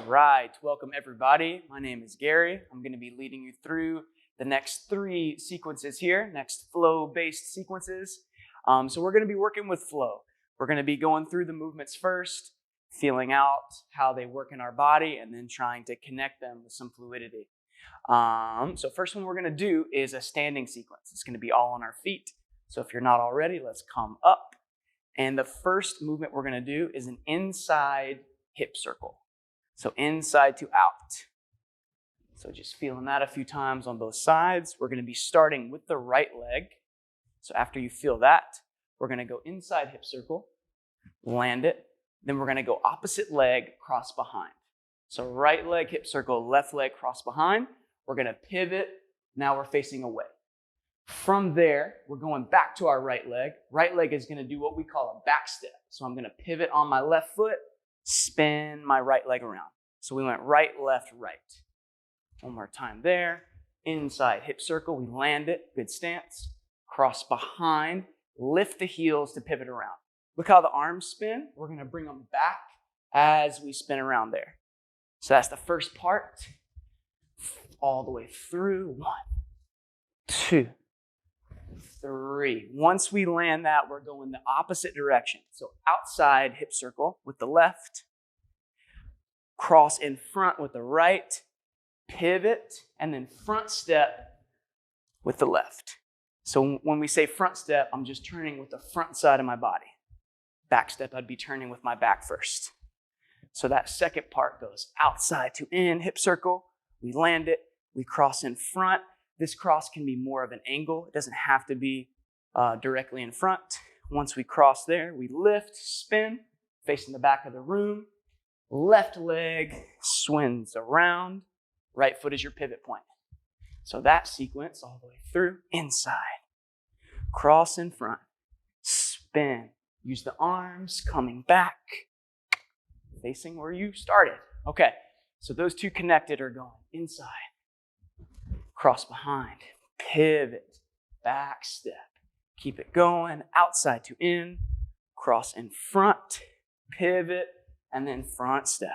Right, welcome everybody. My name is Gary. I'm going to be leading you through the next 3 sequences here, next flow-based sequences. So we're going to be working with flow. We're going to be going through the movements first, feeling out how they work in our body, and then trying to connect them with some fluidity. So first one we're going to do is a standing sequence. It's going to be all on our feet. So if you're not already, let's come up. And the first movement we're going to do is an inside hip circle. So inside to out. So just feeling that a few times on both sides. We're going to be starting with the right leg. So after you feel that, we're going to go inside hip circle, land it. Then we're going to go opposite leg, cross behind. So right leg, hip circle, left leg, cross behind. We're going to pivot. Now we're facing away. From there, we're going back to our right leg. Right leg is going to do what we call a back step. So I'm going to pivot on my left foot, spin my right leg around. So we went right, left, right. One more time there. Inside hip circle, we land it, good stance. Cross behind, lift the heels to pivot around. Look how the arms spin. We're going to bring them back as we spin around there. So that's the first part. All the way through. 1, 2, 3. Once we land that, we're going the opposite direction. So outside hip circle with the left, cross in front with the right, pivot, and then front step with the left. So when we say front step, I'm just turning with the front side of my body. Back step, I'd be turning with my back first. So that second part goes outside to in, hip circle, we land it, we cross in front. This cross can be more of an angle. It doesn't have to be directly in front. Once we cross there, we lift, spin, facing the back of the room. Left leg swings around. Right foot is your pivot point. So that sequence all the way through, inside. Cross in front, spin. Use the arms, coming back, facing where you started. Okay, so those two connected are going inside. Cross behind, pivot, back step. Keep it going, outside to in, cross in front, pivot, and then front step.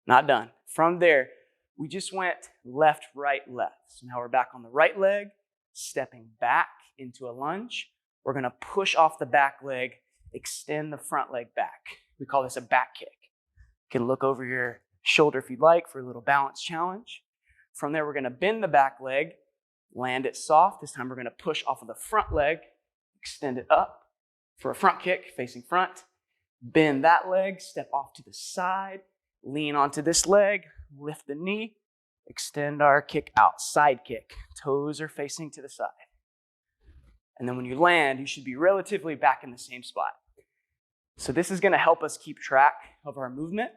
Not done. From there, we just went left, right, left. So now we're back on the right leg, stepping back into a lunge. We're going to push off the back leg, extend the front leg back. We call this a back kick. You can look over your shoulder if you'd like for a little balance challenge. From there, we're going to bend the back leg, land it soft. This time we're going to push off of the front leg, extend it up for a front kick, facing front. Bend that leg, step off to the side, lean onto this leg, lift the knee, extend our kick out, side kick. Toes are facing to the side. And then when you land, you should be relatively back in the same spot. So this is going to help us keep track of our movement,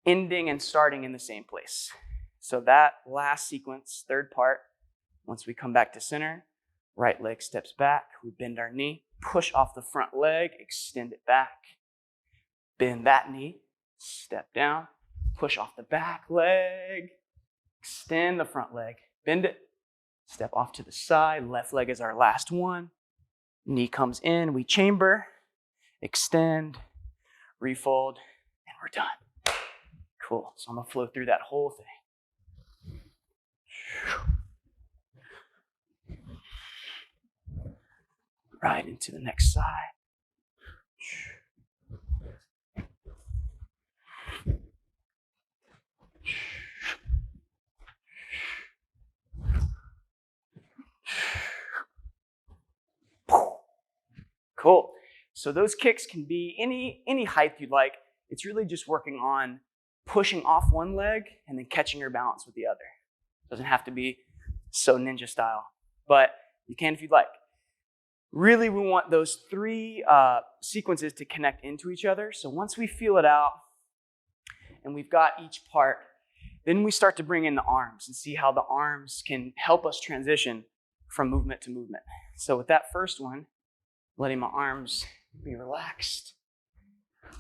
ending and starting in the same place. So that last sequence, third part, once we come back to center, right leg steps back, we bend our knee, push off the front leg, extend it back, bend that knee, step down, push off the back leg, extend the front leg, bend it, step off to the side, left leg is our last one, knee comes in, we chamber, extend, refold, and we're done. Cool, so I'm gonna flow through that whole thing. Right into the next side. Cool. So those kicks can be any height you'd like. It's really just working on pushing off one leg and then catching your balance with the other. Doesn't have to be so ninja style, but you can if you'd like. Really, we want those 3 sequences to connect into each other. So once we feel it out and we've got each part, then we start to bring in the arms and see how the arms can help us transition from movement to movement. So with that first one, letting my arms be relaxed,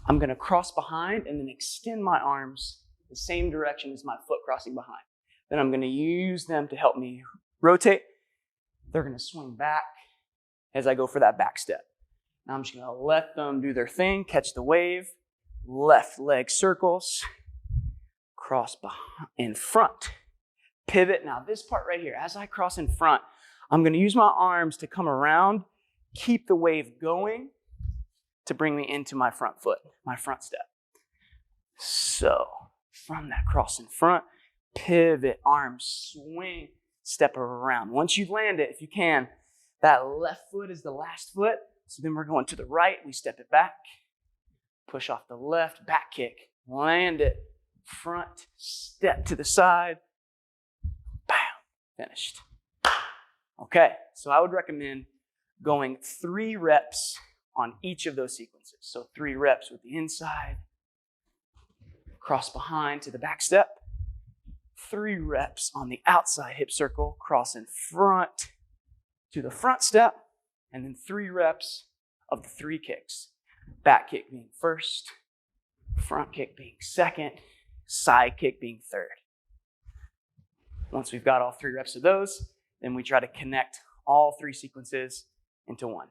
I'm going to cross behind and then extend my arms the same direction as my foot crossing behind. Then I'm going to use them to help me rotate. They're going to swing back as I go for that back step. Now I'm just going to let them do their thing, catch the wave, left leg circles, cross in front, pivot. Now this part right here, as I cross in front, I'm going to use my arms to come around, keep the wave going to bring me into my front foot, my front step. So from that cross in front, pivot, arms swing, step around. Once you land it, if you can, that left foot is the last foot. So then we're going to the right, we step it back, push off the left, back kick, land it, front, step to the side, bam, finished. Okay, so I would recommend going 3 reps on each of those sequences. So 3 reps with the inside, cross behind to the back step, 3 reps on the outside hip circle, cross in front to the front step, and then 3 reps of the 3 kicks. Back kick being first, front kick being second, side kick being third. Once we've got all 3 reps of those, then we try to connect all 3 sequences into one.